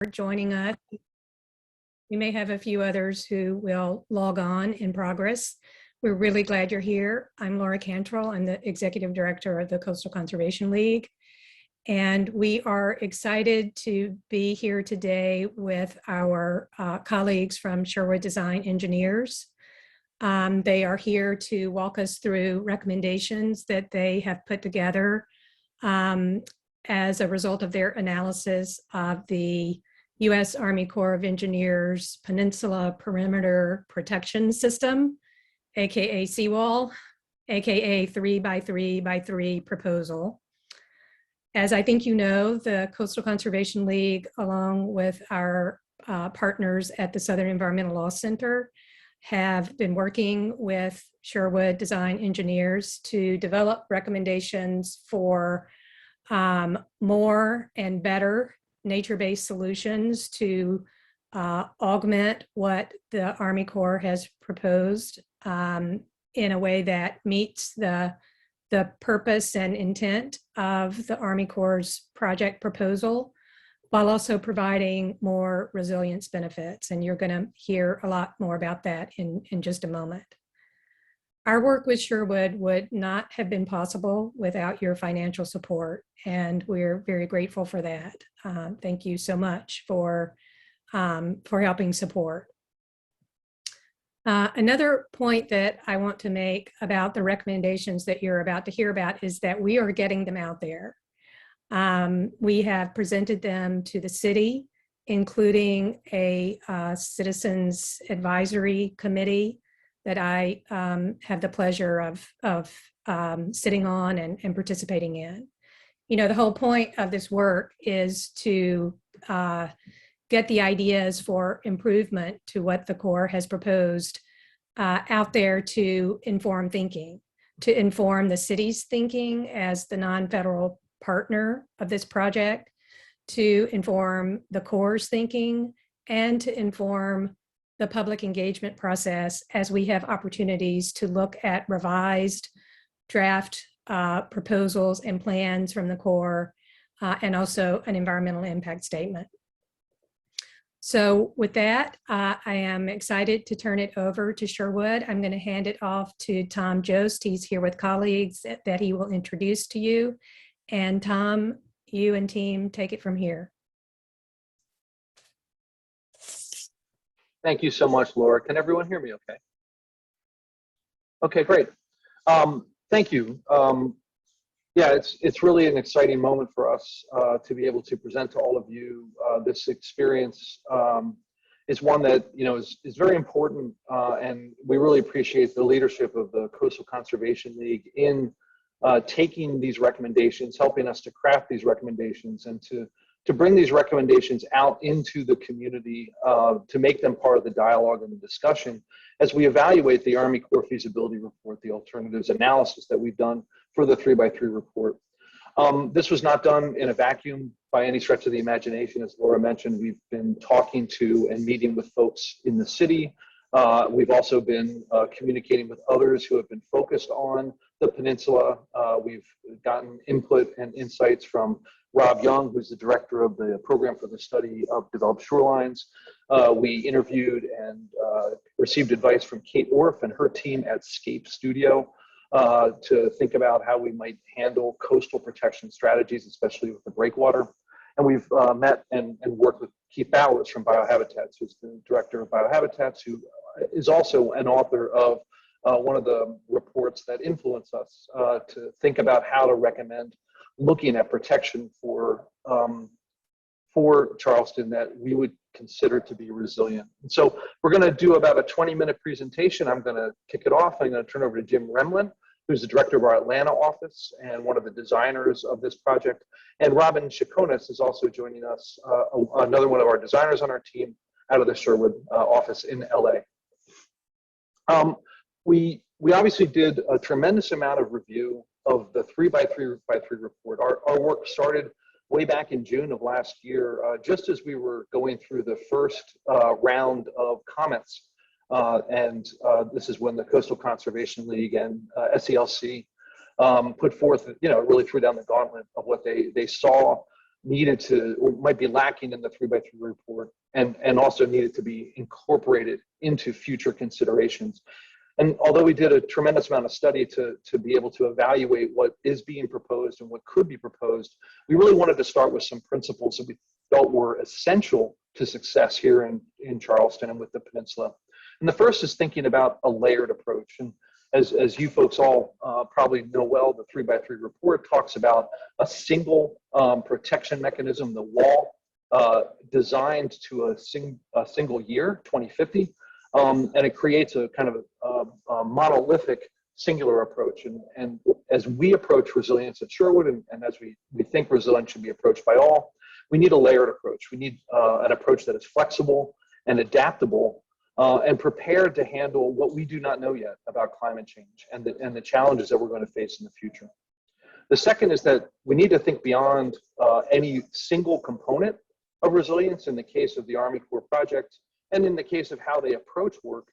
joining us. We may have a few others who will log on in progress. We're really glad you're here. I'm Laura Cantrell. I'm the Executive Director of the Coastal Conservation League. And we are excited to be here today with our colleagues from Sherwood Design Engineers. They are here to walk us through recommendations that they have put together as a result of their analysis of the U.S. Army Corps of Engineers Peninsula Perimeter Protection System, aka seawall, aka 3x3x3 proposal. As I think you know, the Coastal Conservation League, along with our partners at the Southern Environmental Law Center, have been working with Sherwood Design Engineers to develop recommendations for more and better nature-based solutions to augment what the Army Corps has proposed in a way that meets the purpose and intent of the Army Corps' project proposal, while also providing more resilience benefits. And you're going to hear a lot more about that in just a moment. Our work with Sherwood would not have been possible without your financial support, and we're very grateful for that. Thank you so much for helping support. Another point that I want to make about the recommendations that you're about to hear about is that we are getting them out there. We have presented them to the city, including a citizens advisory committee that I have the pleasure of sitting on and participating in. You know, the whole point of this work is to get the ideas for improvement to what the Corps has proposed out there to inform thinking, to inform the city's thinking as the non-federal partner of this project, to inform the Corps' thinking, and to inform the public engagement process as we have opportunities to look at revised draft proposals and plans from the Corps, and also an environmental impact statement. So with that, I am excited to turn it over to Sherwood. I'm going to hand it off to Tom Jost. He's here with colleagues that he will introduce to you. And Tom, you and team, take it from here. Thank you so much, Laura. Can everyone hear me okay? Okay, great. Thank you. Yeah, it's really an exciting moment for us to be able to present to all of you. This experience is one that is very important, and we really appreciate the leadership of the Coastal Conservation League in taking these recommendations, helping us to craft these recommendations, and to bring these recommendations out into the community to make them part of the dialogue and the discussion as we evaluate the Army Corps feasibility report, the alternatives analysis that we've done for the 3x3 report. This was not done in a vacuum by any stretch of the imagination. As Laura mentioned, we've been talking to and meeting with folks in the city. We've also been communicating with others who have been focused on the peninsula. We've gotten input and insights from Rob Young, who's the director of the program for the study of developed shorelines. We interviewed and received advice from Kate Orff and her team at Scape Studio to think about how we might handle coastal protection strategies, especially with the breakwater. And we've met and worked with Keith Bowers from Biohabitats, who's the director of Biohabitats, who is also an author of one of the reports that influence us to think about how to recommend looking at protection for Charleston that we would consider to be resilient. And so we're going to do about a 20-minute presentation. I'm going to kick it off. I'm going to turn over to Jim Remlin, who's the director of our Atlanta office and one of the designers of this project. And Robin Chaconis is also joining us, another one of our designers on our team out of the Sherwood office in LA. We obviously did a tremendous amount of review of the 3x3 report. Our work started way back in June of last year, just as we were going through the first round of comments. This is when the Coastal Conservation League and SELC put forth, really threw down the gauntlet of what they saw needed to, or might be lacking in the 3x3 report, and also needed to be incorporated into future considerations. And although we did a tremendous amount of study to be able to evaluate what is being proposed and what could be proposed, we really wanted to start with some principles that we felt were essential to success here in Charleston and with the peninsula. And the first is thinking about a layered approach. And as you folks all probably know well, the 3x3 report talks about a single protection mechanism, the wall, designed to a single year, 2050, and it creates a kind of a monolithic singular approach. And as we approach resilience at Sherwood, and as we think resilience should be approached by all, we need a layered approach. We need an approach that is flexible and adaptable and prepared to handle what we do not know yet about climate change and the challenges that we're going to face in the future. The second is that we need to think beyond any single component of resilience. In the case of the Army Corps project, and in the case of how they approach work,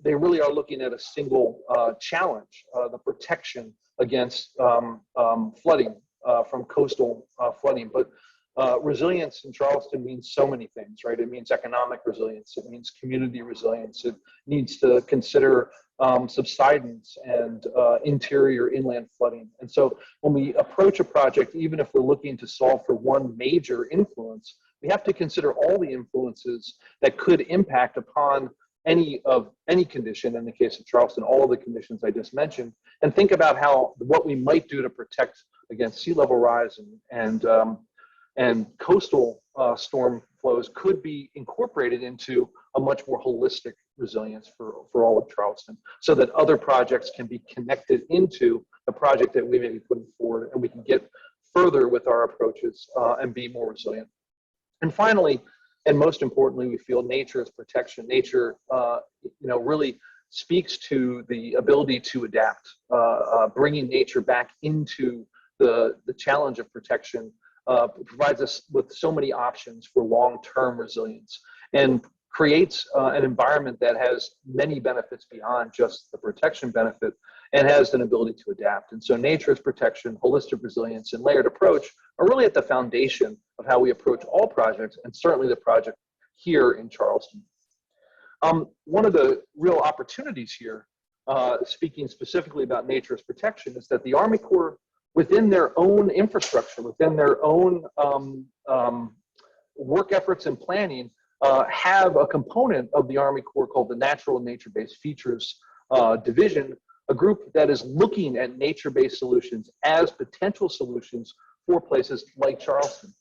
they really are looking at a single challenge, the protection against flooding from coastal flooding. But resilience in Charleston means so many things, right? It means economic resilience, it means community resilience, it needs to consider subsidence and interior inland flooding. And so when we approach a project, even if we're looking to solve for one major influence, we have to consider all the influences that could impact upon any condition. In the case of Charleston, all of the conditions I just mentioned, and think about what we might do to protect against sea level rise and coastal storm flows could be incorporated into a much more holistic resilience for all of Charleston, so that other projects can be connected into the project that we may be putting forward, and we can get further with our approaches and be more resilient. And finally, and most importantly, we feel nature as protection. Nature, really speaks to the ability to adapt, bringing nature back into the challenge of protection. Provides us with so many options for long-term resilience and creates an environment that has many benefits beyond just the protection benefit and has an ability to adapt. And so nature's protection, holistic resilience, and layered approach are really at the foundation of how we approach all projects, and certainly the project here in Charleston. One of the real opportunities here, speaking specifically about nature's protection, is that the Army Corps, within their own infrastructure, within their own work efforts and planning, have a component of the Army Corps called the Natural and Nature-Based Features Division, a group that is looking at nature-based solutions as potential solutions for places like Charleston.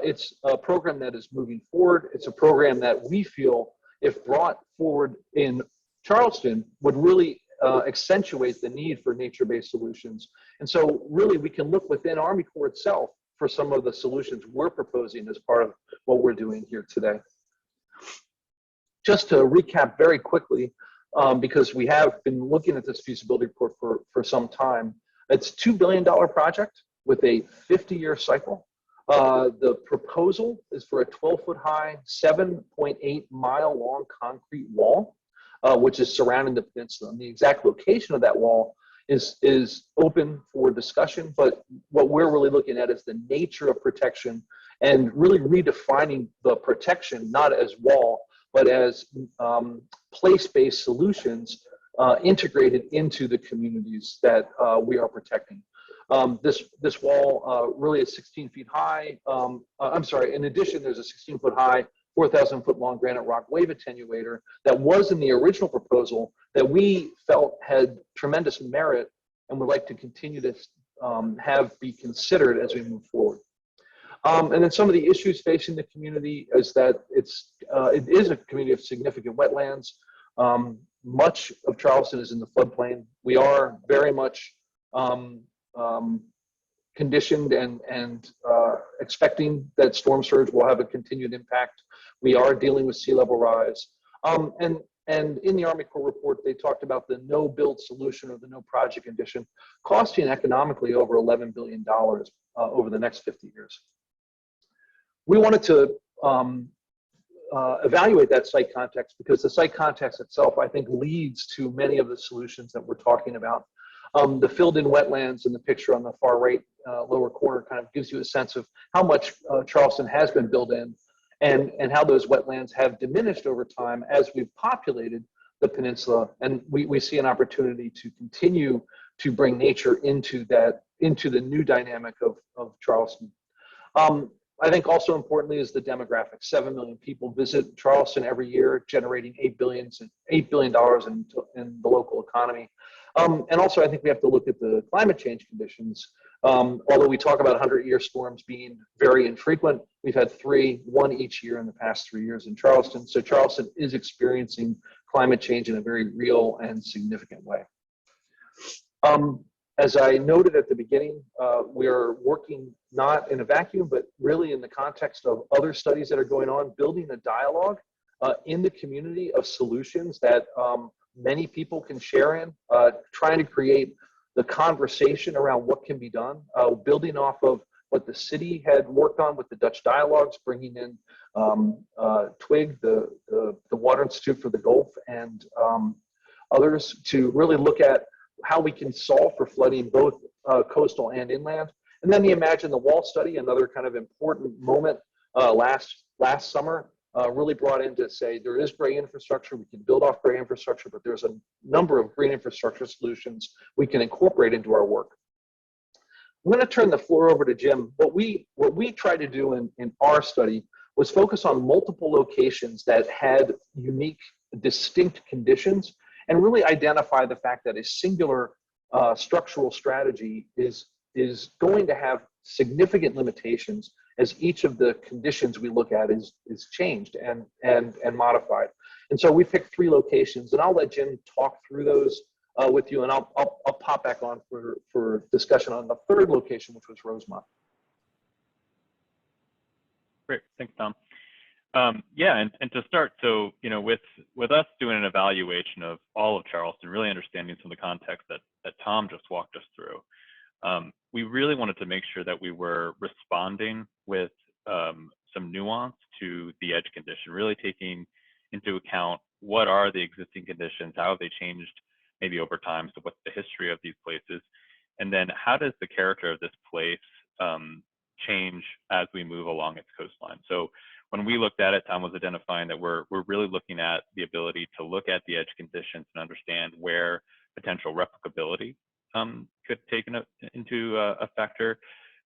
It's a program that is moving forward. It's a program that we feel, if brought forward in Charleston, would really accentuate the need for nature-based solutions. And so really we can look within Army Corps itself for some of the solutions we're proposing as part of what we're doing here today. Just to recap very quickly, because we have been looking at this feasibility report for some time, it's a $2 billion project with a 50-year cycle. The proposal is for a 12-foot high, 7.8-mile-long concrete wall, which is surrounding the peninsula. And the exact location of that wall is open for discussion, but what we're really looking at is the nature of protection and really redefining the protection, not as wall, but as place-based solutions integrated into the communities that we are protecting. This wall really is 16 feet high. I'm sorry, in addition, there's a 16-foot high, 4,000-foot long granite rock wave attenuator that was in the original proposal that we felt had tremendous merit and would like to continue to have be considered as we move forward. And then some of the issues facing the community is that it is a community of significant wetlands. Much of Charleston is in the floodplain. We are very much conditioned and expecting that storm surge will have a continued impact. We are dealing with sea level rise. And in the Army Corps report, they talked about the no build solution or the no project condition costing economically over $11 billion over the next 50 years. We wanted to evaluate that site context because the site context itself, I think, leads to many of the solutions that we're talking about. The filled-in wetlands in the picture on the far right lower corner kind of gives you a sense of how much Charleston has been built in, and how those wetlands have diminished over time as we've populated the peninsula. And we see an opportunity to continue to bring nature into the new dynamic of Charleston. I think also importantly is the demographics. 7 million people visit Charleston every year, generating $8 billion in the local economy. And also, I think we have to look at the climate change conditions. Although we talk about 100-year storms being very infrequent, we've had one each year in the past 3 years in Charleston. So Charleston is experiencing climate change in a very real and significant way. As I noted at the beginning, we are working not in a vacuum, but really in the context of other studies that are going on, building a dialogue in the community of solutions that many people can share in, trying to create the conversation around what can be done, building off of what the city had worked on with the Dutch dialogues, bringing in TWIG, the Water Institute for the Gulf, and others to really look at how we can solve for flooding both coastal and inland. And then the Imagine the Wall study, another kind of important moment last summer, really brought in to say there is gray infrastructure, we can build off gray infrastructure, but there's a number of green infrastructure solutions we can incorporate into our work. I'm going to turn the floor over to Jim. What we tried to do in our study was focus on multiple locations that had unique, distinct conditions, and really identify the fact that a singular structural strategy is going to have significant limitations as each of the conditions we look at is changed and modified. And so we picked 3 locations, and I'll let Jim talk through those with you, and I'll pop back on for discussion on the 3rd location, which was Rosemont. Great, thanks, Tom. Yeah, and to start, so with us doing an evaluation of all of Charleston, really understanding some of the context that Tom just walked us through, we really wanted to make sure that we were responding with some nuance to the edge condition, really taking into account what are the existing conditions, how have they changed maybe over time, so what's the history of these places, and then how does the character of this place change as we move along its coastline. So when we looked at it, Tom was identifying that we're really looking at the ability to look at the edge conditions and understand where potential replicability could take into a factor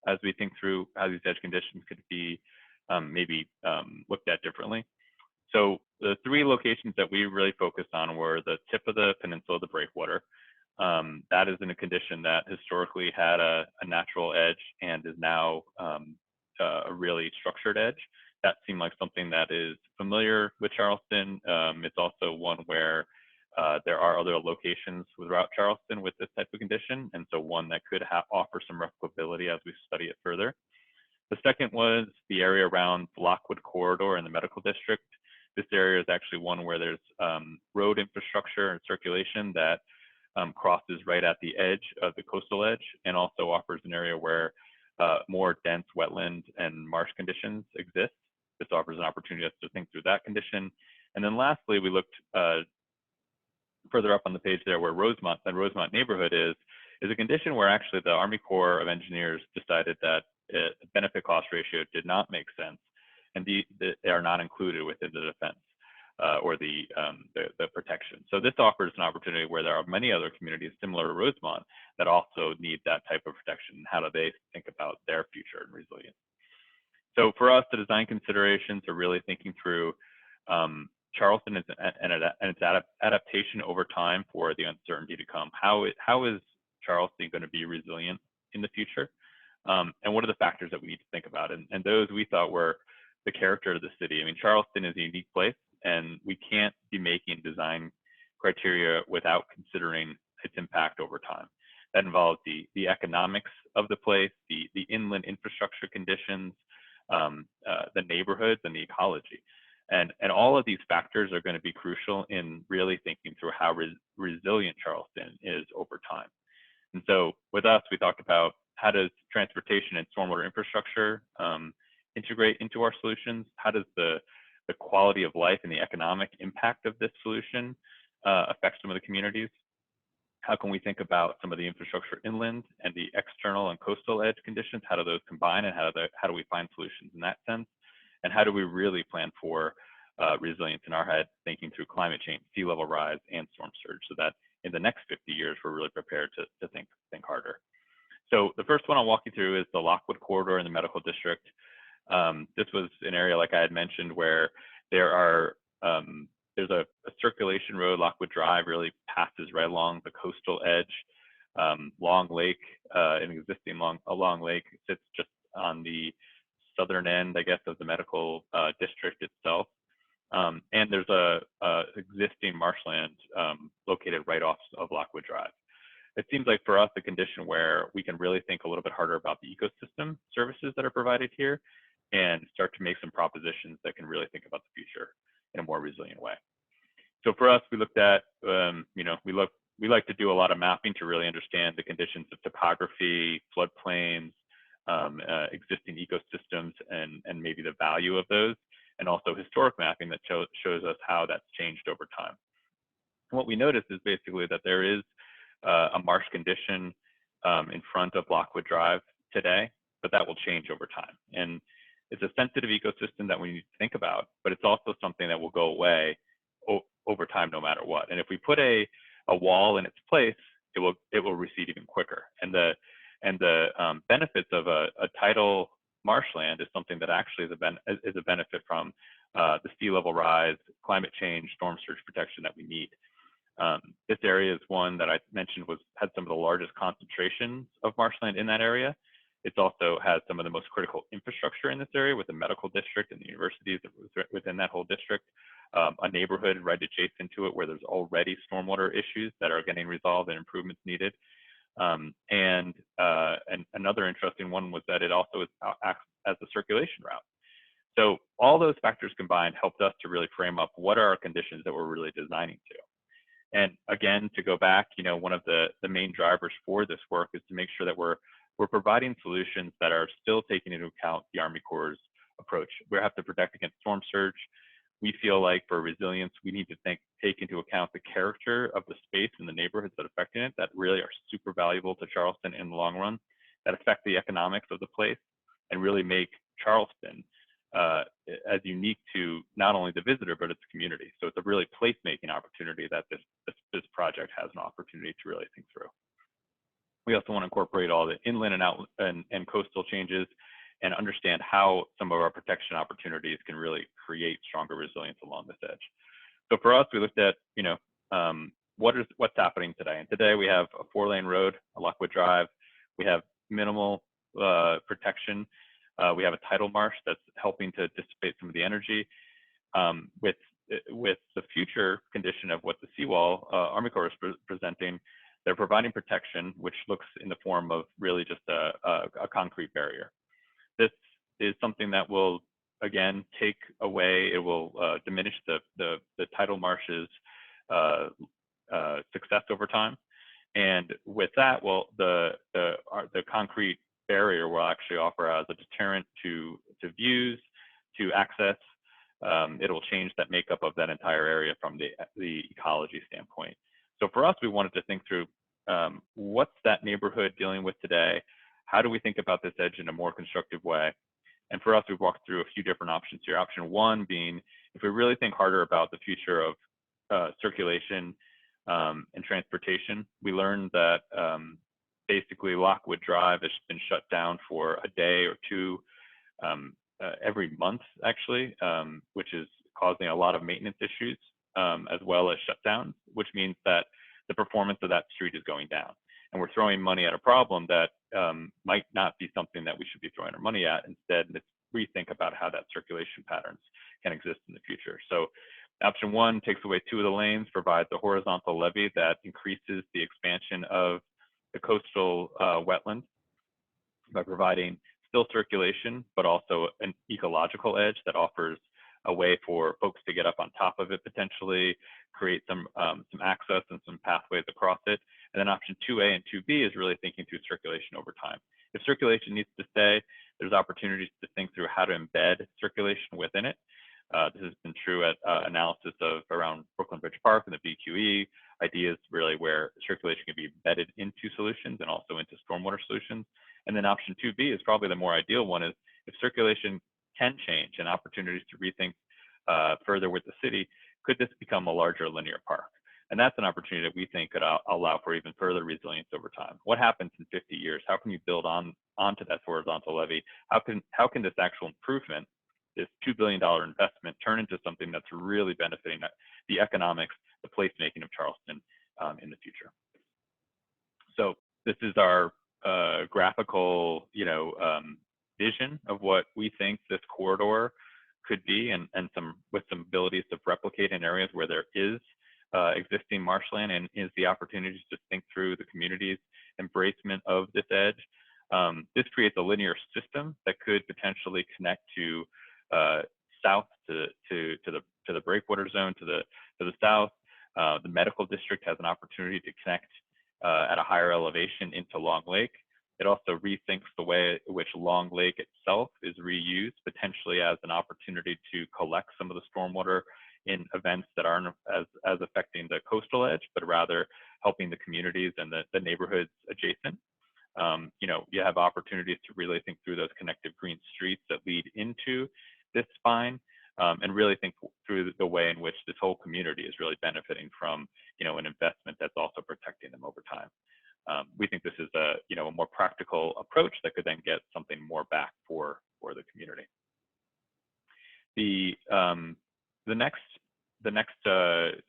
as we think through how these edge conditions could be maybe looked at differently. So the 3 locations that we really focused on were the tip of the peninsula, the Breakwater. That is in a condition that historically had a natural edge and is now a really structured edge. That seemed like something that is familiar with Charleston. It's also one where there are other locations throughout Charleston with this type of condition, and so one that could offer some replicability as we study it further. The second was the area around the Lockwood Corridor in the medical district. This area is actually one where there's road infrastructure and circulation that crosses right at the edge of the coastal edge, and also offers an area where more dense wetland and marsh conditions exist. This offers an opportunity to think through that condition. And then lastly, we looked further up on the page there where Rosemont neighborhood is a condition where actually the Army Corps of Engineers decided that a benefit cost ratio did not make sense, and they are not included within the defense or the protection. So this offers an opportunity where there are many other communities similar to Rosemont that also need that type of protection. How do they think about their future and resilience? So for us, the design considerations are really thinking through Charleston and its adaptation over time for the uncertainty to come. How is Charleston going to be resilient in the future? And what are the factors that we need to think about? And those we thought were the character of the city. I mean, Charleston is a unique place, and we can't be making design criteria without considering its impact over time. That involves the economics of the place, the inland infrastructure conditions, the neighborhoods, and the ecology. And all of these factors are going to be crucial in really thinking through how resilient Charleston is over time. And so with us, we talked about how does transportation and stormwater infrastructure integrate into our solutions? How does the quality of life and the economic impact of this solution affect some of the communities? How can we think about some of the infrastructure inland and the external and coastal edge conditions? How do those combine, and how do we find solutions in that sense? And how do we really plan for resilience in our head, thinking through climate change, sea level rise, and storm surge, so that in the next 50 years, we're really prepared to think harder. So the first one I'll walk you through is the Lockwood Corridor in the medical district. This was an area, like I had mentioned, where there's a circulation road. Lockwood Drive really passes right along the coastal edge. Long Lake, an existing long lake, sits just on the southern end, I guess, of the medical district itself. And there's a existing marshland located right off of Lockwood Drive. It seems like for us, a condition where we can really think a little bit harder about the ecosystem services that are provided here and start to make some propositions that can really think about the future in a more resilient way. So for us, we looked at, we like to do a lot of mapping to really understand the conditions of topography, floodplains, existing ecosystems, and maybe the value of those, and also historic mapping that shows us how that's changed over time. And what we noticed is basically that there is a marsh condition in front of Lockwood Drive today, but that will change over time. And it's a sensitive ecosystem that we need to think about, but it's also something that will go away over time no matter what. And if we put a wall in its place, it will recede even quicker. And the benefits of a tidal marshland is something that actually is a benefit from the sea level rise, climate change, storm surge protection that we need. This area is one that I mentioned had some of the largest concentrations of marshland in that area. It also has some of the most critical infrastructure in this area, with the medical district and the universities within that whole district, a neighborhood right adjacent to it where there's already stormwater issues that are getting resolved and improvements needed. And another interesting one was that it also acts as a circulation route. So all those factors combined helped us to really frame up what are our conditions that we're really designing to. And again, to go back, one of the main drivers for this work is to make sure that we're providing solutions that are still taking into account the Army Corps' approach. We have to protect against storm surge. We feel like for resilience, we need to take into account the character of the space and the neighborhoods that are affecting it that really are super valuable to Charleston in the long run, that affect the economics of the place, and really make Charleston as unique to not only the visitor, but its community. So it's a really place-making opportunity that this project has an opportunity to really think through. We also want to incorporate all the inland and coastal changes and understand how some of our protection opportunities can really create stronger resilience along this edge. So for us, we looked at, what's happening today. And today we have a 4-lane road, a Lockwood Drive. We have minimal protection. We have a tidal marsh that's helping to dissipate some of the energy. With the future condition of what the seawall Army Corps is presenting, they're providing protection, which looks in the form of really just a concrete barrier. This is something that will, again, take away, it will diminish the tidal marsh's success over time. And with that, well, the concrete barrier will actually offer as a deterrent to views, to access. It'll change that makeup of that entire area from the ecology standpoint. So for us, we wanted to think through what's that neighborhood dealing with today? How do we think about this edge in a more constructive way? And for us, we've walked through a few different options here. Option one being, if we really think harder about the future of circulation and transportation, we learned that basically Lockwood Drive has been shut down for a day or two every month, actually, which is causing a lot of maintenance issues as well as shutdowns, which means that the performance of that street is going down. And we're throwing money at a problem that might not be something that we should be throwing our money at. Instead, let's rethink about how that circulation patterns can exist in the future. So option one takes away 2 of the lanes, provides a horizontal levee that increases the expansion of the coastal wetland by providing still circulation, but also an ecological edge that offers a way for folks to get up on top of it, potentially create some access and some pathways across it. And then option 2A and 2B is really thinking through circulation over time. If circulation needs to stay, there's opportunities to think through how to embed circulation within it. This has been true at analysis of around Brooklyn Bridge Park and the BQE, ideas really where circulation can be embedded into solutions and also into stormwater solutions. And then option 2B is probably the more ideal one, is if circulation can change and opportunities to rethink further with the city, could this become a larger linear park? And that's an opportunity that we think could allow for even further resilience over time. What happens in 50 years? How can you build onto that horizontal levee? How can this actual improvement, this $2 billion investment, turn into something that's really benefiting the economics, the placemaking of Charleston in the future? So this is our graphical, vision of what we think this corridor could be, and with some abilities to replicate in areas where there is existing marshland and is the opportunities to think through the community's embracement of this edge. This creates a linear system that could potentially connect to south to the Breakwater zone to the south. The medical district has an opportunity to connect at a higher elevation into Long Lake. It also rethinks the way in which Long Lake itself is reused, potentially as an opportunity to collect some of the stormwater in events that aren't as affecting the coastal edge, but rather helping the communities and the neighborhoods adjacent. You have opportunities to really think through those connective green streets that lead into this spine, and really think through the way in which this whole community is really benefiting from, an investment that's also protecting them over time. We think this is a more practical approach that could then get something more back for the community. The next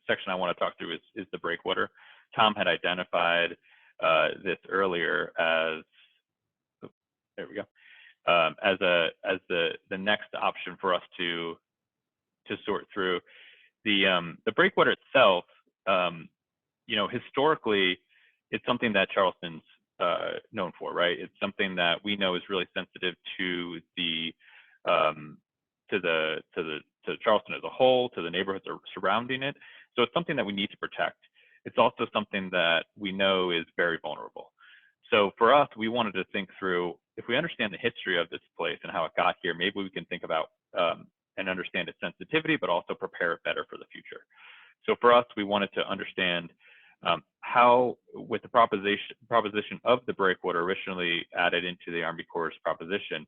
section I want to talk through is the Breakwater. Tom had identified this earlier as, there we go, as the next option for us to sort through. The Breakwater itself, historically, it's something that Charleston's known for, right? It's something that we know is really sensitive to Charleston as a whole, to the neighborhoods surrounding it. So it's something that we need to protect. It's also something that we know is very vulnerable. So for us, we wanted to think through, if we understand the history of this place and how it got here, maybe we can think about and understand its sensitivity, but also prepare it better for the future. So for us, we wanted to understand how, with the proposition of the Breakwater originally added into the Army Corps' proposition,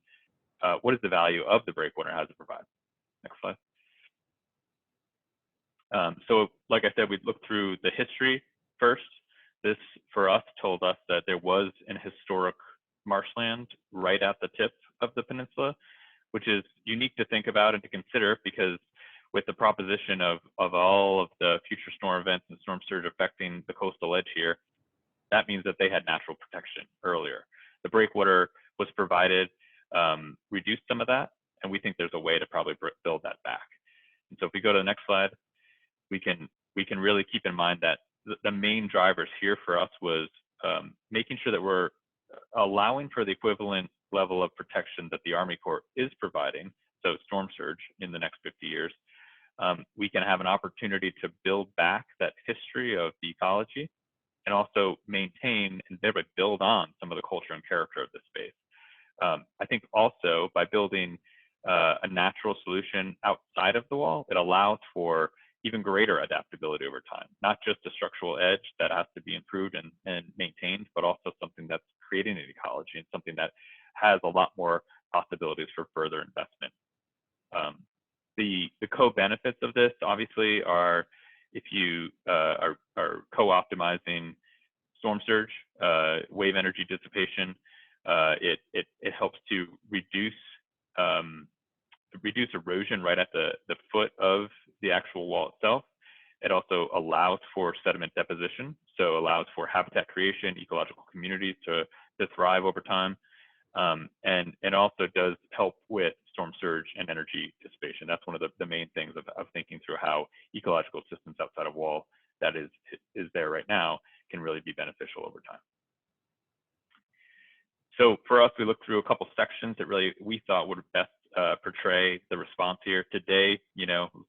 what is the value of the Breakwater and how does it provide? Next slide. So like I said, we looked through the history first. This, for us, told us that there was an historic marshland right at the tip of the peninsula, which is unique to think about and to consider, because with the proposition of all of the future storm events and storm surge affecting the coastal edge here, that means that they had natural protection earlier. The Breakwater was provided, reduced some of that, and we think there's a way to probably build that back. And so if we go to the next slide, we can really keep in mind that the main drivers here for us was making sure that we're allowing for the equivalent level of protection that the Army Corps is providing, so storm surge in the next 50 years. We can have an opportunity to build back that history of the ecology and also maintain and thereby build on some of the culture and character of the space. I think also by building a natural solution outside of the wall, it allows for even greater adaptability over time, not just a structural edge that has to be improved and maintained, but also something that's creating an ecology and something that has a lot more possibilities for further investment. The co-benefits of this obviously are, if you are co-optimizing storm surge, wave energy dissipation, it helps to reduce erosion right at the foot of the actual wall itself. It also allows for sediment deposition, so allows for habitat creation, ecological communities to thrive over time. And it also does help with storm surge and energy dissipation. That's one of the main things of thinking through how ecological systems outside of wall that is there right now can really be beneficial over time. So for us, we looked through a couple sections that really we thought would best portray the response here today.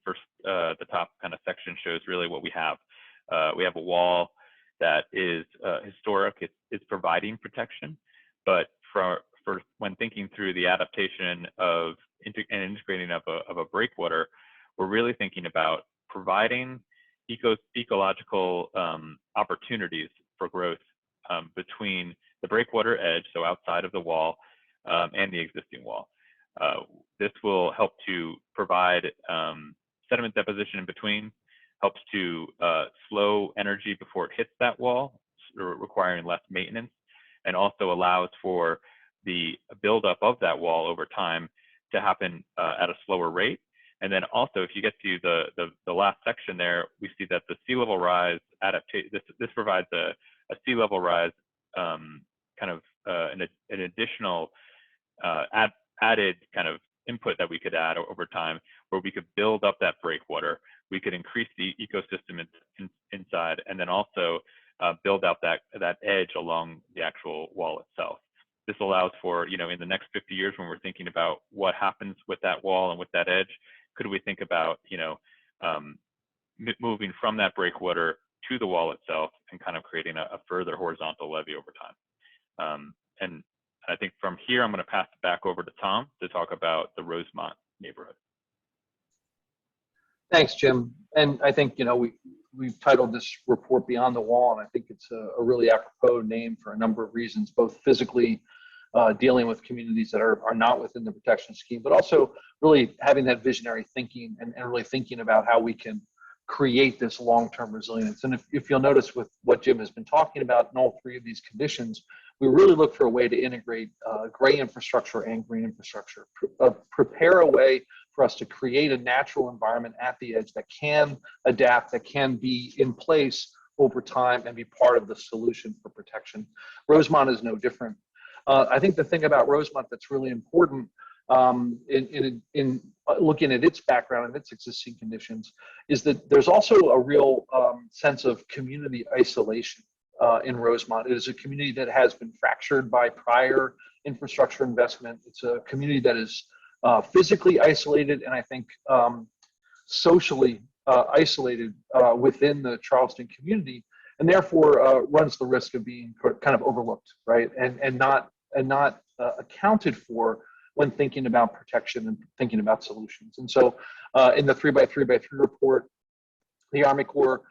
First, the top kind of section shows really what we have. We have a wall that is historic. It's providing protection, but for when thinking through the adaptation of and integrating of a breakwater, we're really thinking about providing ecological opportunities for growth between the breakwater edge, so outside of the wall, and the existing wall. This will help to provide sediment deposition in between, helps to slow energy before it hits that wall, requiring less maintenance, and also allows for the buildup of that wall over time to happen at a slower rate. And then also, if you get to the last section there, we see that the sea level rise adaptation, this provides a sea level rise kind of an additional added kind of input that we could add over time, where we could build up that breakwater, we could increase the ecosystem inside, and then also build out that edge along the actual wall itself. This allows for, in the next 50 years, when we're thinking about what happens with that wall and with that edge, could we think about, moving from that breakwater to the wall itself and kind of creating a further horizontal levee over time. And I think from here, I'm going to pass it back over to Tom to talk about the Rosemont neighborhood. Thanks, Jim. And I think, we've titled this report Beyond the Wall, and I think it's a really apropos name for a number of reasons, both physically dealing with communities that are not within the protection scheme, but also really having that visionary thinking and really thinking about how we can create this long-term resilience. And if you'll notice with what Jim has been talking about in all three of these conditions, we really look for a way to integrate gray infrastructure and green infrastructure, prepare a way for us to create a natural environment at the edge that can adapt, that can be in place over time and be part of the solution for protection. Rosemont is no different. I think the thing about Rosemont that's really important in looking at its background and its existing conditions is that there's also a real sense of community isolation in Rosemont. It is a community that has been fractured by prior infrastructure investment. It's a community that is physically isolated and I think socially isolated within the Charleston community, and therefore runs the risk of being kind of overlooked, right? And not accounted for when thinking about protection and thinking about solutions. And so in the 3x3x3 report, the Army Corps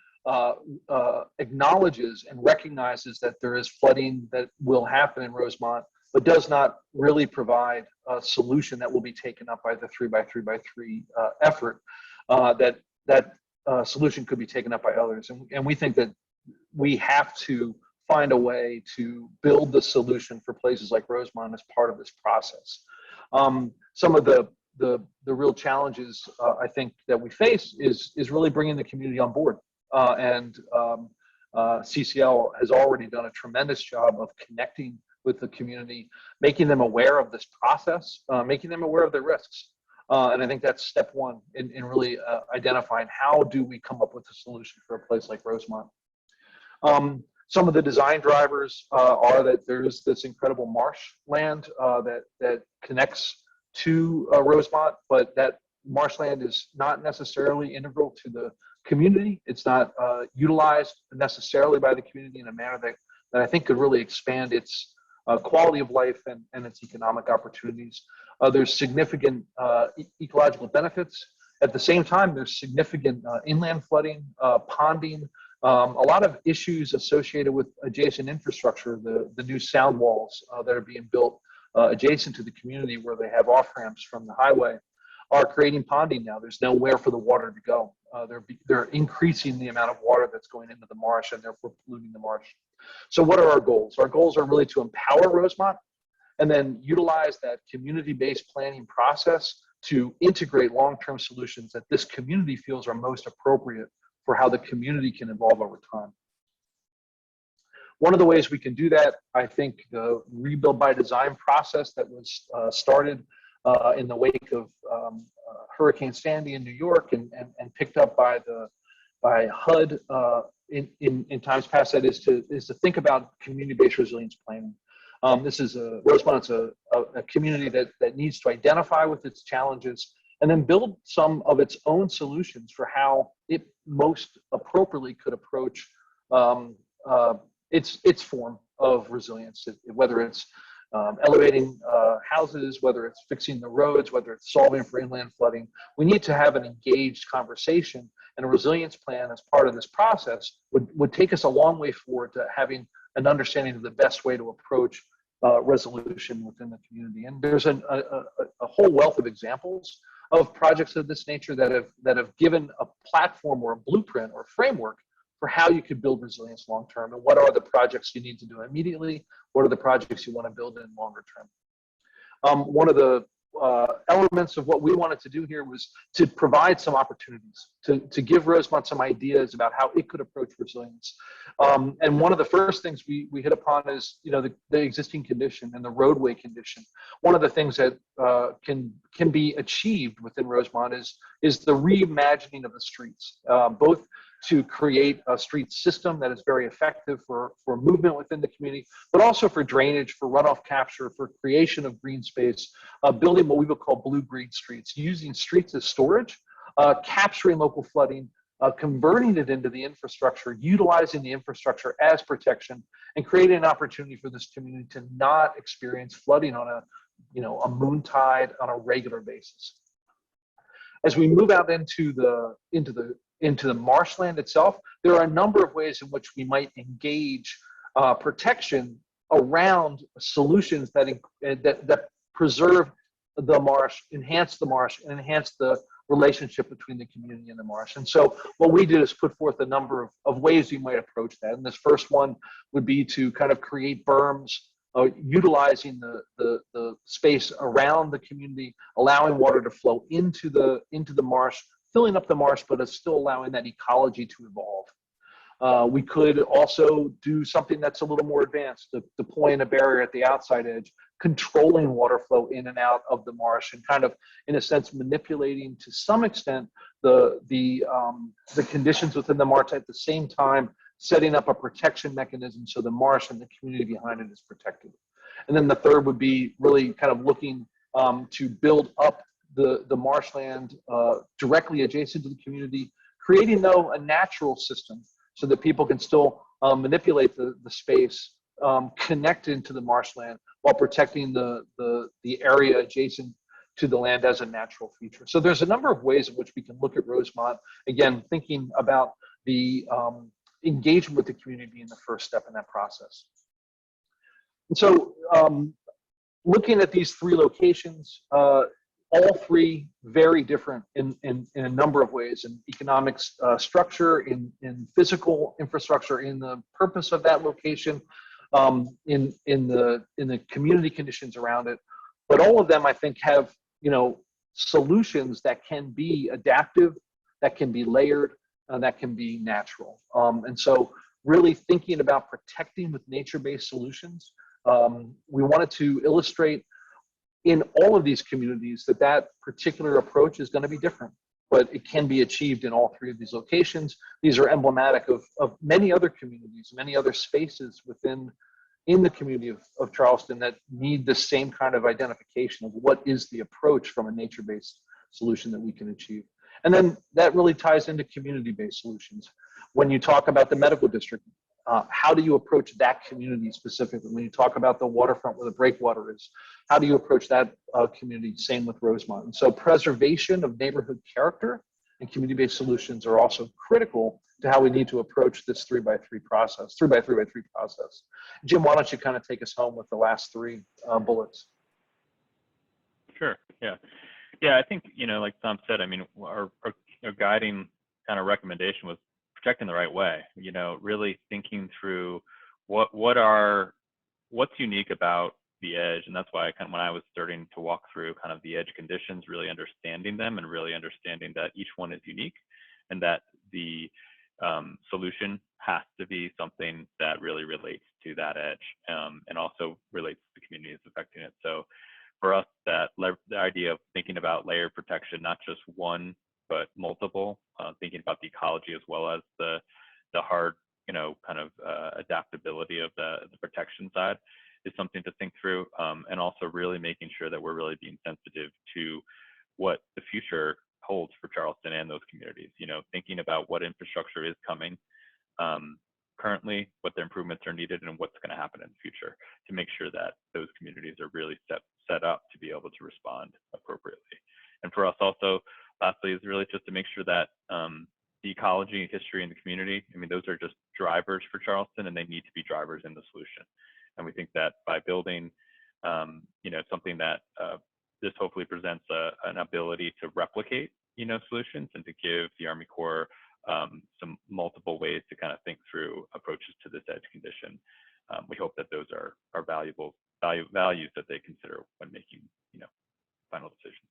acknowledges and recognizes that there is flooding that will happen in Rosemont, but does not really provide a solution that will be taken up by the 3x3x3 effort. That solution could be taken up by others. And we think that we have to find a way to build the solution for places like Rosemont as part of this process. Some of the real challenges I think that we face is really bringing the community on board. And CCL has already done a tremendous job of connecting with the community, making them aware of this process, making them aware of the risks. And I think that's step one in really identifying how do we come up with a solution for a place like Rosemont. Some of the design drivers are that there's this incredible marshland that connects to Rosemont, but that marshland is not necessarily integral to the community. It's not utilized necessarily by the community in a manner that I think could really expand its quality of life and its economic opportunities. There's significant ecological benefits. At the same time, there's significant inland flooding, ponding, a lot of issues associated with adjacent infrastructure, the new sound walls that are being built adjacent to the community where they have off-ramps from the highway are creating ponding now. There's nowhere for the water to go. They're increasing the amount of water that's going into the marsh and therefore polluting the marsh. So what are our goals? Our goals are really to empower Rosemont and then utilize that community-based planning process to integrate long-term solutions that this community feels are most appropriate for how the community can evolve over time. One of the ways we can do that, I think the rebuild by design process that was started in the wake of Hurricane Sandy in New York and picked up by HUD in times past, that is to think about community-based resilience planning. This is Rosemont's a community that needs to identify with its challenges and then build some of its own solutions for how it most appropriately could approach its form of resilience, whether it's elevating houses, whether it's fixing the roads, whether it's solving for inland flooding. We need to have an engaged conversation, and a resilience plan as part of this process would take us a long way forward to having an understanding of the best way to approach resolution within the community. And there's a whole wealth of examples of projects of this nature that have given a platform or a blueprint or a framework for how you could build resilience long term, and what are the projects you need to do immediately, what are the projects you want to build in longer term. One of the elements of what we wanted to do here was to provide some opportunities, to give Rosemont some ideas about how it could approach resilience. And one of the first things we hit upon is, the existing condition and the roadway condition. One of the things that can be achieved within Rosemont is the reimagining of the streets, both to create a street system that is very effective for movement within the community, but also for drainage, for runoff capture, for creation of green space, building what we would call blue-green streets, using streets as storage, capturing local flooding, converting it into the infrastructure, utilizing the infrastructure as protection, and creating an opportunity for this community to not experience flooding on a moontide on a regular basis. As we move out into the marshland itself, there are a number of ways in which we might engage protection around solutions that preserve the marsh, enhance the marsh, and enhance the relationship between the community and the marsh. And so what we did is put forth a number of ways you might approach that. And this first one would be to kind of create berms, utilizing the space around the community, allowing water to flow into the marsh, filling up the marsh, but it's still allowing that ecology to evolve. We could also do something that's a little more advanced, deploying a barrier at the outside edge, controlling water flow in and out of the marsh, and kind of, in a sense, manipulating to some extent the conditions within the marsh, at the same time setting up a protection mechanism so the marsh and the community behind it is protected. And then the third would be really kind of looking to build up the marshland directly adjacent to the community, creating, though, a natural system so that people can still manipulate the space, connect into the marshland while protecting the area adjacent to the land as a natural feature. So there's a number of ways in which we can look at Rosemont, again, thinking about the engagement with the community being the first step in that process. And so looking at these three locations, all three very different in a number of ways: in economic structure, in physical infrastructure, in the purpose of that location, in the community conditions around it. But all of them, I think, have solutions that can be adaptive, that can be layered, that can be natural. And so really thinking about protecting with nature-based solutions, we wanted to illustrate in all of these communities that particular approach is going to be different, but it can be achieved in all three of these locations. These are emblematic of many other communities, many other spaces in the community of Charleston that need the same kind of identification of what is the approach from a nature-based solution that we can achieve. And then that really ties into community-based solutions. When you talk about the medical district, how do you approach that community specifically? When you talk about the waterfront where the Breakwater is, how do you approach that community? Same with Rosemont. And so preservation of neighborhood character and community-based solutions are also critical to how we need to approach this 3x3 process, 3x3x3 process. Jim, why don't you kind of take us home with the last three bullets? Sure. Yeah, I think, like Tom said, I mean, our guiding kind of recommendation was protecting the right way, really thinking through what's unique about the edge. And that's why when I was starting to walk through kind of the edge conditions, really understanding them and really understanding that each one is unique, and that the solution has to be something that really relates to that edge, and also relates to the community that's affecting it. So for us, the idea of thinking about layered protection, not just one, but multiple, thinking about the ecology as well as the hard, kind of adaptability of the protection side, is something to think through, and also really making sure that we're really being sensitive to what the future holds for Charleston and those communities. Thinking about what infrastructure is coming, currently, what the improvements are needed, and what's going to happen in the future to make sure that those communities are really set up to be able to respond appropriately. And for us also, lastly, is really just to make sure that the ecology, history, and the community, I mean, those are just drivers for Charleston, and they need to be drivers in the solution. And we think that by building, something that this hopefully presents an ability to replicate, solutions, and to give the Army Corps some multiple ways to kind of think through approaches to this edge condition. We hope that those are valuable values that they consider when making, final decisions.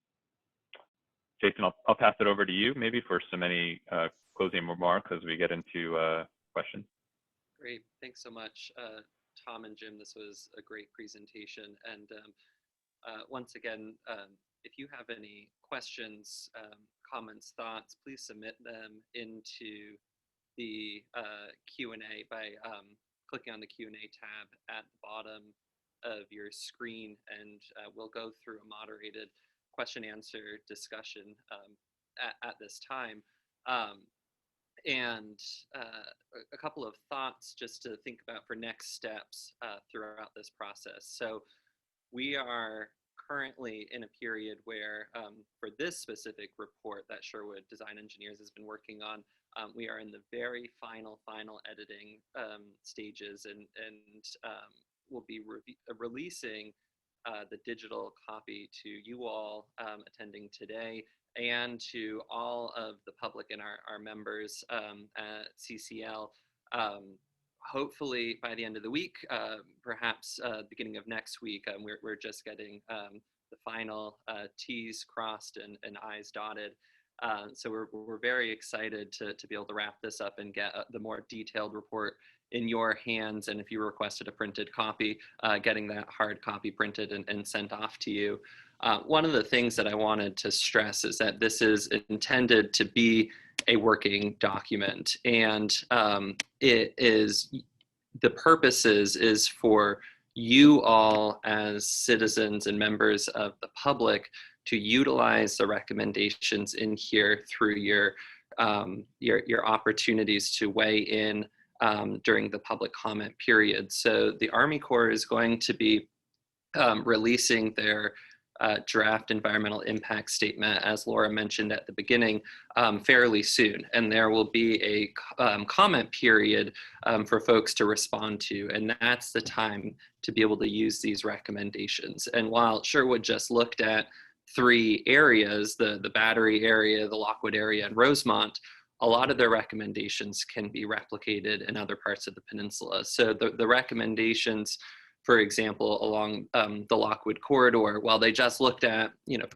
Jason, I'll pass it over to you maybe for any closing remarks as we get into questions. Great, thanks so much, Tom and Jim. This was a great presentation. And once again, if you have any questions, comments, thoughts, please submit them into the Q&A by clicking on the Q&A tab at the bottom of your screen, and we'll go through a moderated question answer discussion at this time. And a couple of thoughts just to think about for next steps throughout this process. So we are currently in a period where for this specific report that Sherwood Design Engineers has been working on, we are in the very final editing stages, and we'll be releasing the digital copy to you all attending today, and to all of the public and our members at CCL. Hopefully by the end of the week, perhaps beginning of next week, we're just getting the final T's crossed and I's dotted. So we're very excited to be able to wrap this up and get the more detailed report in your hands. And if you requested a printed copy, getting that hard copy printed and sent off to you. One of the things that I wanted to stress is that this is intended to be a working document, and it is, the purpose is for you all as citizens and members of the public to utilize the recommendations in here through your opportunities to weigh in during the public comment period. So the Army Corps is going to be releasing their draft environmental impact statement, as Laura mentioned at the beginning, fairly soon. And there will be a comment period for folks to respond to. And that's the time to be able to use these recommendations. And while Sherwood just looked at 3 areas, the Battery area, the Lockwood area, and Rosemont, a lot of their recommendations can be replicated in other parts of the peninsula. So the recommendations, for example, along the Lockwood Corridor, while they just looked at,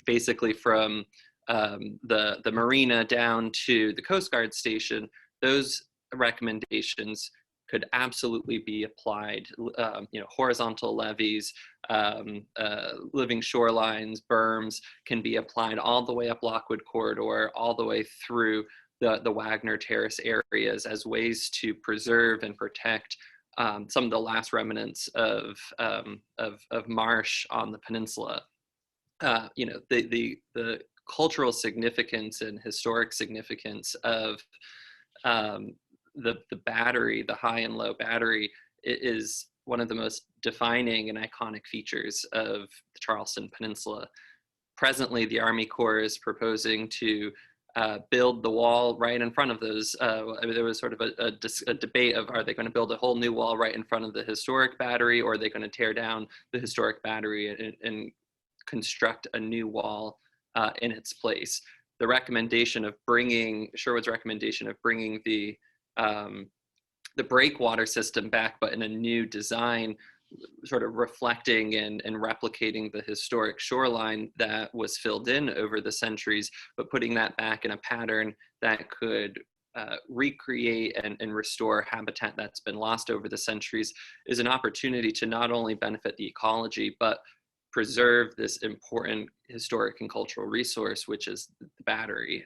basically from the marina down to the Coast Guard station, those recommendations could absolutely be applied. Horizontal levees, living shorelines, berms can be applied all the way up Lockwood Corridor, all the way through the Wagner Terrace areas as ways to preserve and protect some of the last remnants of marsh on the peninsula. The cultural significance and historic significance of the Battery, the high and low Battery, is one of the most defining and iconic features of the Charleston Peninsula. Presently, the Army Corps is proposing to build the wall right in front of those. There was sort of a debate of, are they going to build a whole new wall right in front of the historic Battery, or are they going to tear down the historic Battery and construct a new wall in its place? The recommendation of Sherwood's recommendation of bringing the breakwater system back, but in a new design, sort of reflecting and replicating the historic shoreline that was filled in over the centuries, but putting that back in a pattern that could recreate and restore habitat that's been lost over the centuries, is an opportunity to not only benefit the ecology, but preserve this important historic and cultural resource, which is the Battery,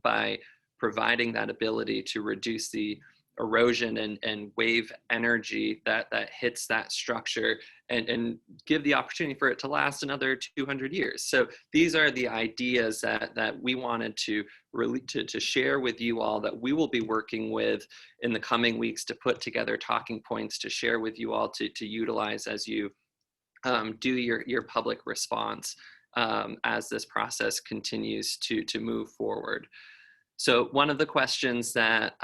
by providing that ability to reduce the erosion and wave energy that hits that structure, and give the opportunity for it to last another 200 years. So these are the ideas that we wanted to really to share with you all, that we will be working with in the coming weeks to put together talking points to share with you all to utilize as you do your public response as this process continues to move forward. So one of the questions that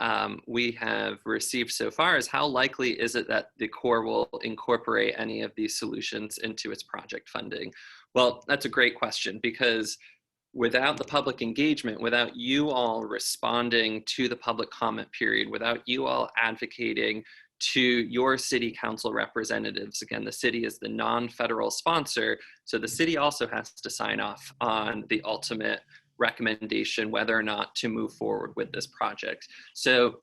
we have received so far is, how likely is it that the Corps will incorporate any of these solutions into its project funding? Well, that's a great question, because without the public engagement, without you all responding to the public comment period, without you all advocating to your city council representatives, again, the city is the non-federal sponsor, so the city also has to sign off on the ultimate recommendation whether or not to move forward with this project. So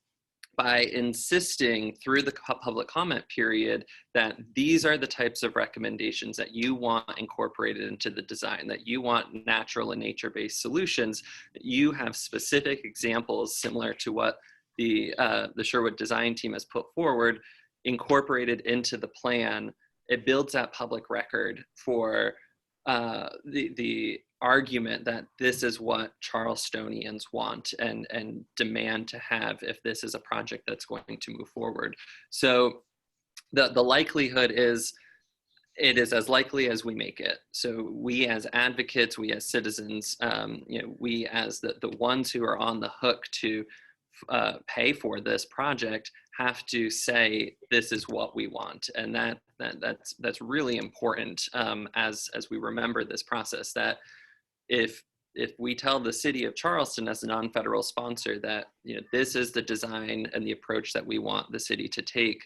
by insisting through the public comment period that these are the types of recommendations that you want incorporated into the design, that you want natural and nature-based solutions, that you have specific examples similar to what the Sherwood design team has put forward, incorporated into the plan, it builds that public record for the argument that this is what Charlestonians want and demand to have if this is a project that's going to move forward. So the likelihood is, it is as likely as we make it. So we as advocates, we as citizens, we as the ones who are on the hook to pay for this project have to say, this is what we want. And that's really important as we remember this process, that if we tell the city of Charleston as a non-federal sponsor that this is the design and the approach that we want the city to take,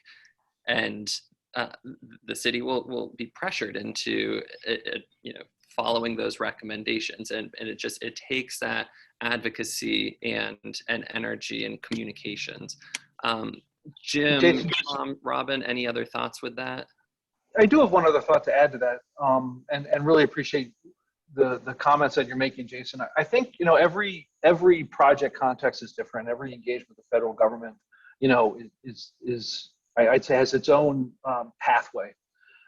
and the city will be pressured into following those recommendations, and it takes that advocacy and energy and communications. Jim, Jason, Robin, any other thoughts with that? I do have one other thought to add to that, and really appreciate the comments that you're making, Jason. I think every project context is different. Every engagement with the federal government, I'd say has its own pathway.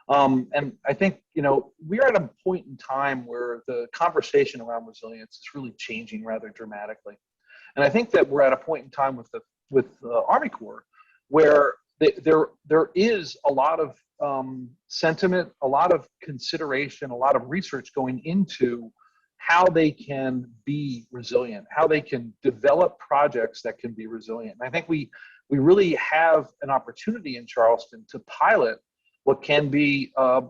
And I think we're at a point in time where the conversation around resilience is really changing rather dramatically. And I think that we're at a point in time with the Army Corps where there is a lot of sentiment, a lot of consideration, a lot of research going into how they can be resilient, how they can develop projects that can be resilient. And I think we really have an opportunity in Charleston to pilot what can be a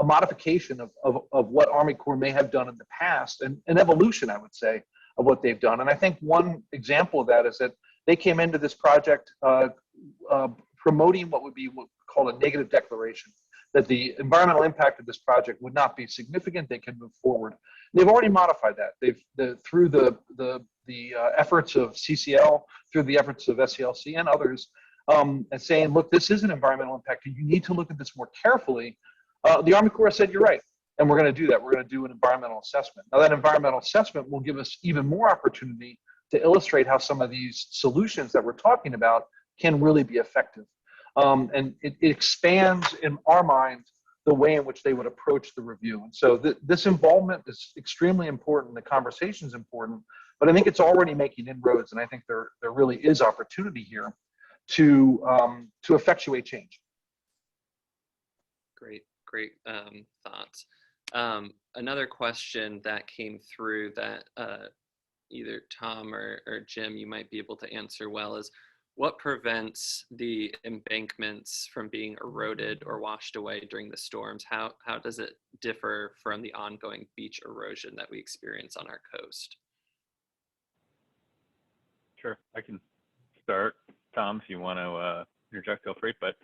modification of what Army Corps may have done in the past, and an evolution, I would say, of what they've done. And I think one example of that is that they came into this project promoting what would be called a negative declaration, that the environmental impact of this project would not be significant, they can move forward. They've already modified that. Through the efforts of CCL, through the efforts of SCLC and others, and saying, look, this is an environmental impact, and you need to look at this more carefully. The Army Corps said, you're right, and we're going to do that. We're going to do an environmental assessment. Now, that environmental assessment will give us even more opportunity to illustrate how some of these solutions that we're talking about can really be effective. And it expands, in our mind, the way in which they would approach the review. And so this involvement is extremely important. The conversation is important, but I think it's already making inroads, and I think there really is opportunity here to effectuate change. Great thoughts. Another question that came through that either Tom or Jim, you might be able to answer well, is what prevents the embankments from being eroded or washed away during the storms? How does it differ from the ongoing beach erosion that we experience on our coast? Sure, I can start. Tom, if you want to interject, feel free. But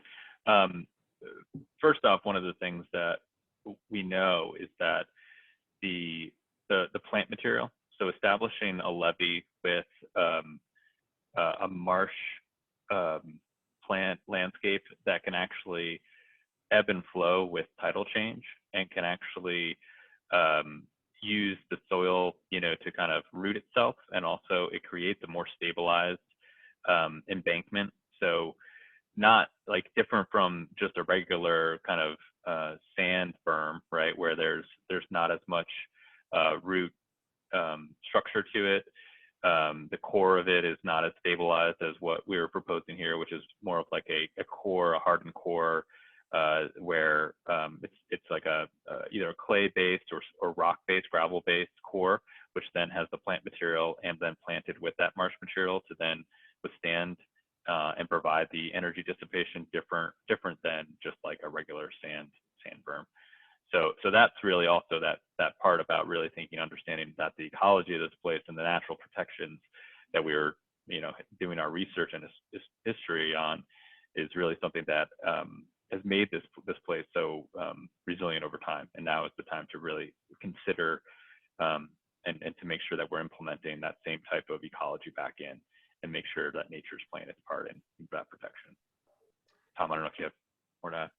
first off, one of the things that we know is that the plant material, so establishing a levee with a marsh plant landscape that can actually ebb and flow with tidal change, and can actually use the soil, to kind of root itself, and also it creates a more stabilized embankment. So not like different from just a regular kind of sand berm, right, where there's not as much root structure to it. The core of it is not as stabilized as what we were proposing here, which is more of like a core, a hardened core, where it's like either a clay-based or rock-based, gravel-based core, which then has the plant material and then planted with that marsh material to then withstand and provide the energy dissipation different than just like a regular sand berm. So that's really also that part about really thinking, understanding that the ecology of this place and the natural protections that we were, doing our research and history on is really something that has made this place so resilient over time. And now is the time to really consider and to make sure that we're implementing that same type of ecology back in and make sure that nature's playing its part in that protection. Tom, I don't know if you have more to add.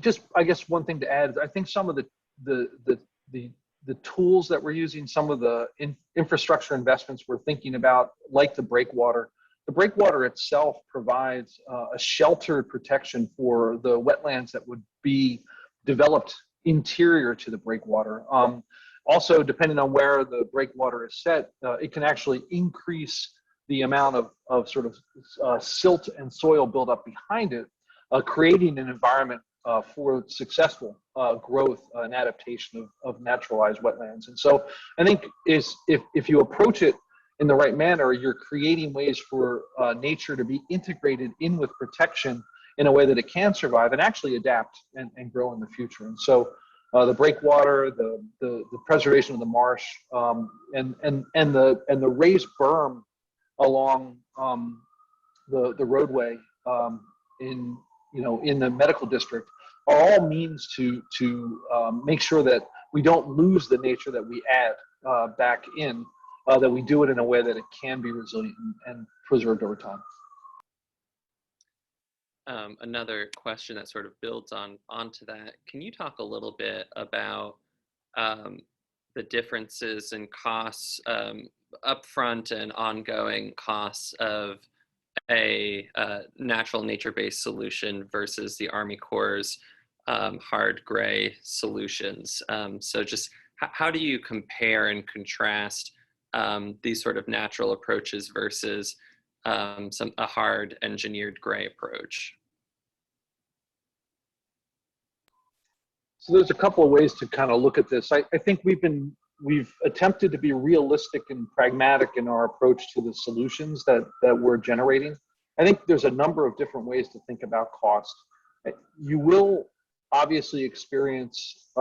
Just, I guess one thing to add is I think some of the tools that we're using, some of the infrastructure investments we're thinking about, like the breakwater. The breakwater itself provides a sheltered protection for the wetlands that would be developed interior to the breakwater. Also, depending on where the breakwater is set, it can actually increase the amount of sort of silt and soil buildup behind it, creating an environment for successful growth and adaptation of naturalized wetlands. And so I think if you approach it in the right manner, you're creating ways for nature to be integrated in with protection in a way that it can survive and actually adapt and grow in the future. And so the breakwater, the preservation of the marsh, and the raised berm along the roadway in the medical district are all means to make sure that we don't lose the nature that we add back in, that we do it in a way that it can be resilient and preserved over time. Another question that sort of builds onto that, can you talk a little bit about the differences in costs, upfront and ongoing costs of a natural nature-based solution versus the Army Corps' hard gray solutions? So just how do you compare and contrast these sort of natural approaches versus a hard engineered gray approach? So there's a couple of ways to kind of look at this. I think we've attempted to be realistic and pragmatic in our approach to the solutions that we're generating. I think there's a number of different ways to think about cost. You will obviously experience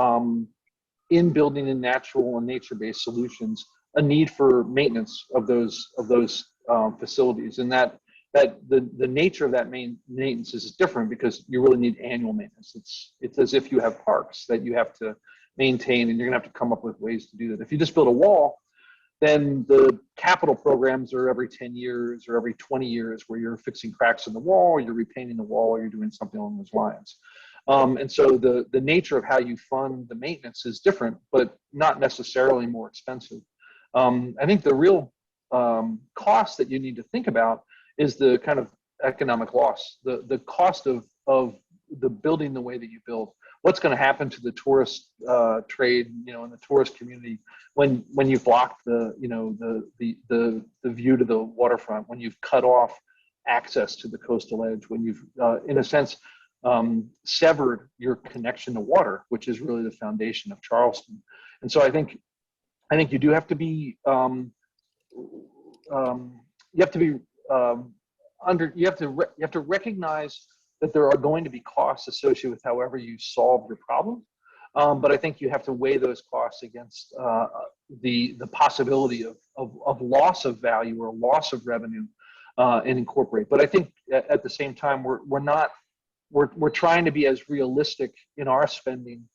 in building in natural and nature-based solutions a need for maintenance of those facilities, and that the nature of that maintenance is different because you really need annual maintenance. It's as if you have parks that you have to maintain, and you're gonna have to come up with ways to do that. If you just build a wall, then the capital programs are every 10 years or every 20 years where you're fixing cracks in the wall, you're repainting the wall, or you're doing something along those lines. And so the nature of how you fund the maintenance is different, but not necessarily more expensive. I think the real cost that you need to think about is the kind of economic loss, the cost of the building the way that you build. What's going to happen to the tourist trade, in the tourist community when you've blocked the view to the waterfront, when you've cut off access to the coastal edge, when you've, in a sense, severed your connection to water, which is really the foundation of Charleston. And so I think you do have to be you have to recognize that there are going to be costs associated with however you solve your problem. But I think you have to weigh those costs against the possibility of loss of value or loss of revenue and incorporate. But I think at the same time, we're trying to be as realistic in our spending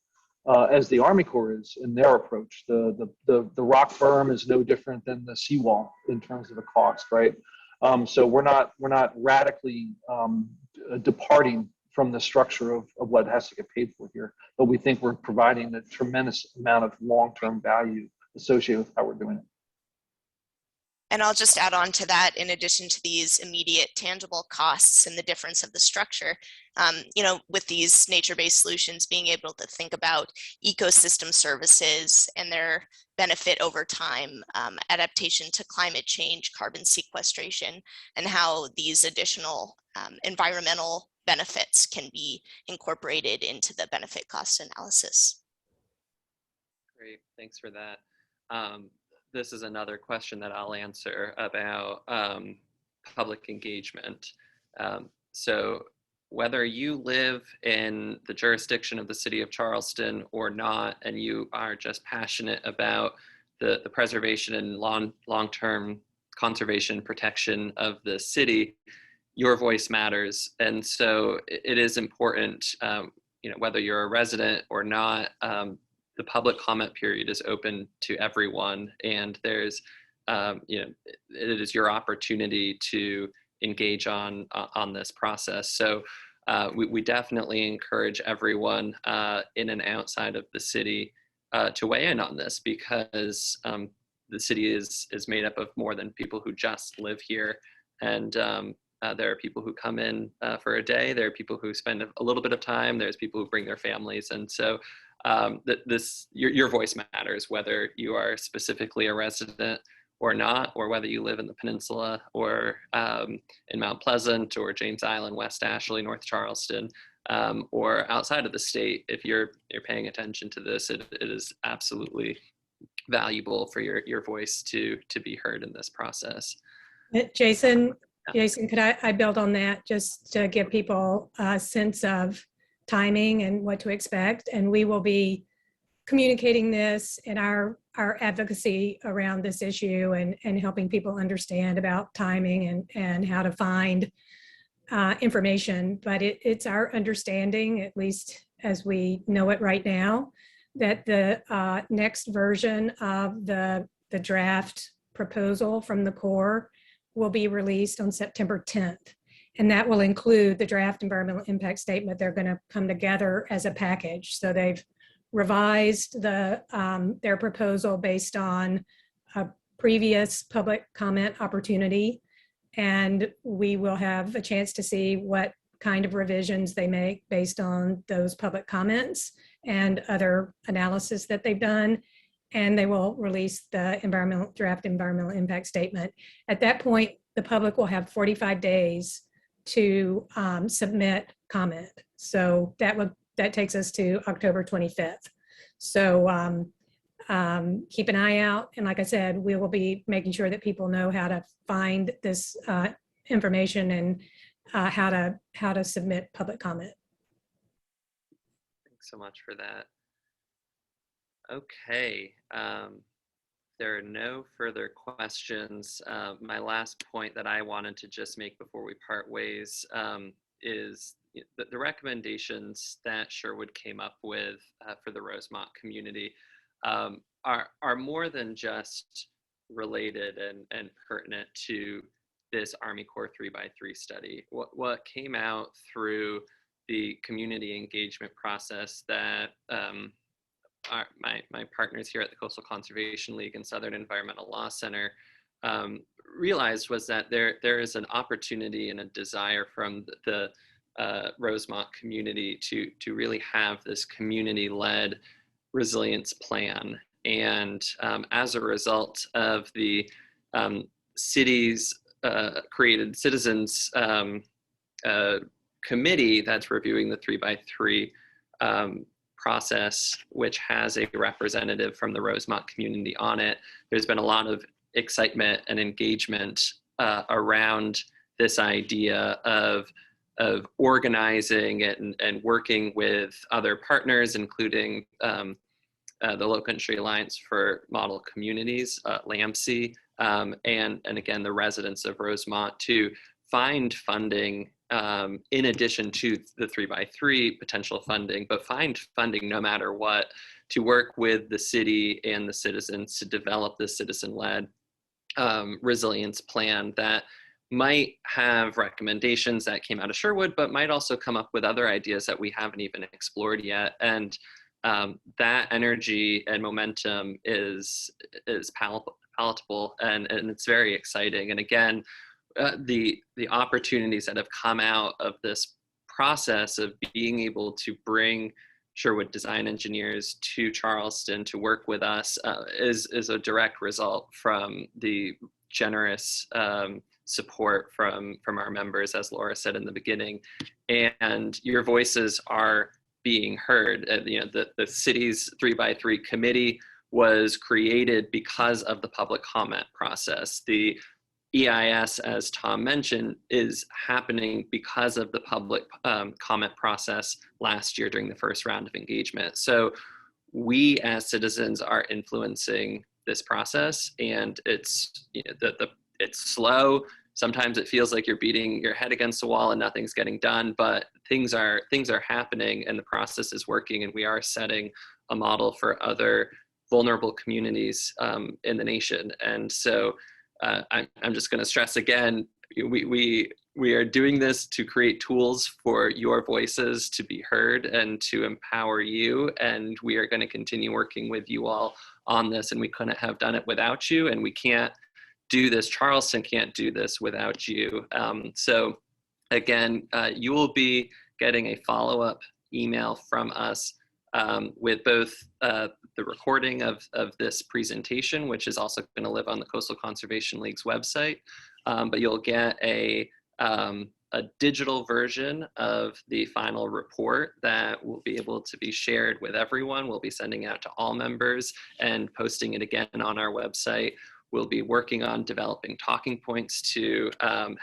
as the Army Corps is in their approach. The rock berm is no different than the seawall in terms of the cost, right? So we're not radically departing from the structure of what has to get paid for here, but we think we're providing a tremendous amount of long-term value associated with how we're doing it. And I'll just add on to that, in addition to these immediate tangible costs and the difference of the structure, with these nature-based solutions, being able to think about ecosystem services and their benefit over time, adaptation to climate change, carbon sequestration, and how these additional environmental benefits can be incorporated into the benefit cost analysis. Great, thanks for that. This is another question that I'll answer about public engagement. So whether you live in the jurisdiction of the city of Charleston or not, and you are just passionate about the preservation and long-term conservation protection of the city, your voice matters. And so it is important, whether you're a resident or not, the public comment period is open to everyone, and there's, it is your opportunity to engage on this process. So we definitely encourage everyone in and outside of the city to weigh in on this, because the city is made up of more than people who just live here. And there are people who come in for a day, there are people who spend a little bit of time, there's people who bring their families. And so your voice matters, whether you are specifically a resident or not, or whether you live in the peninsula or in Mount Pleasant or James Island, West Ashley, North Charleston, or outside of the state. If you're paying attention to this, it is absolutely valuable for your voice to be heard in this process. Jason, could I build on that just to give people a sense of timing and what to expect? And we will be communicating this in our advocacy around this issue, and helping people understand about timing and how to find information. But it's our understanding, at least as we know it right now, that the next version of the draft proposal from the Corps will be released on September 10th. And that will include the draft environmental impact statement. They're going to come together as a package. So they've revised their proposal based on a previous public comment opportunity. And we will have a chance to see what kind of revisions they make based on those public comments and other analysis that they've done. And they will release the draft environmental impact statement. At that point, the public will have 45 days to submit comment. So that takes us to October 25th. So keep an eye out. And like I said, we will be making sure that people know how to find this information and how to submit public comment. Thanks so much for that. Okay. There are no further questions. My last point that I wanted to just make before we part ways is the recommendations that Sherwood came up with for the Rosemont community are more than just related and pertinent to this Army Corps 3x3 study. What came out through the community engagement process that my partners here at the Coastal Conservation League and Southern Environmental Law Center realized was that there is an opportunity and a desire from the Rosemont community to really have this community-led resilience plan. And as a result of the city's created citizens committee that's reviewing the 3x3 process, which has a representative from the Rosemont community on it, there's been a lot of excitement and engagement around this idea of organizing and working with other partners, including the Low Country Alliance for Model Communities, LAMC, and again, the residents of Rosemont, to find funding in addition to the 3x3 potential funding, but find funding no matter what, to work with the city and the citizens to develop this citizen-led resilience plan that might have recommendations that came out of Sherwood, but might also come up with other ideas that we haven't even explored yet. And that energy and momentum is palatable, and it's very exciting. And again, the opportunities that have come out of this process of being able to bring Sherwood Design Engineers to Charleston to work with us is a direct result from the generous support from our members, as Laura said in the beginning. And your voices are being heard. The city's 3x3 committee was created because of the public comment process. The EIS, as Tom mentioned, is happening because of the public comment process last year during the first round of engagement. So we as citizens are influencing this process, and it's it's slow. Sometimes it feels like you're beating your head against the wall and nothing's getting done, but things are happening and the process is working, and we are setting a model for other vulnerable communities in the nation. And so I'm just going to stress again, we are doing this to create tools for your voices to be heard and to empower you. And we are going to continue working with you all on this, and we couldn't have done it without you. And we can't do this, Charleston can't do this without you. So again, you will be getting a follow-up email from us with both the recording of this presentation, which is also going to live on the Coastal Conservation League's website, but you'll get a digital version of the final report that will be able to be shared with everyone. We'll be sending out to all members and posting it again on our website. We'll be working on developing talking points to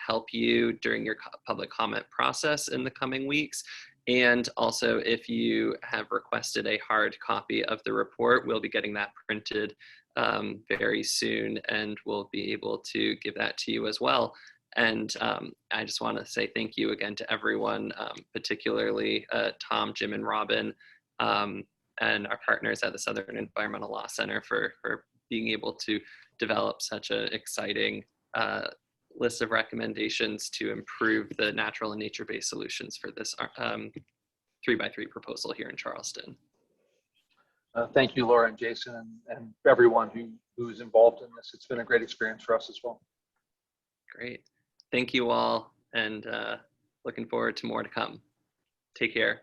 help you during your public comment process in the coming weeks. And also, if you have requested a hard copy of the report, we'll be getting that printed very soon, and we'll be able to give that to you as well. And I just want to say thank you again to everyone, particularly Tom, Jim, and Robin, and our partners at the Southern Environmental Law Center for being able to develop such an exciting list of recommendations to improve the natural and nature-based solutions for this 3x3 proposal here in Charleston. Thank you, Laura and Jason, and everyone who is involved in this. It's been a great experience for us as well. Great. Thank you all, and looking forward to more to come. Take care.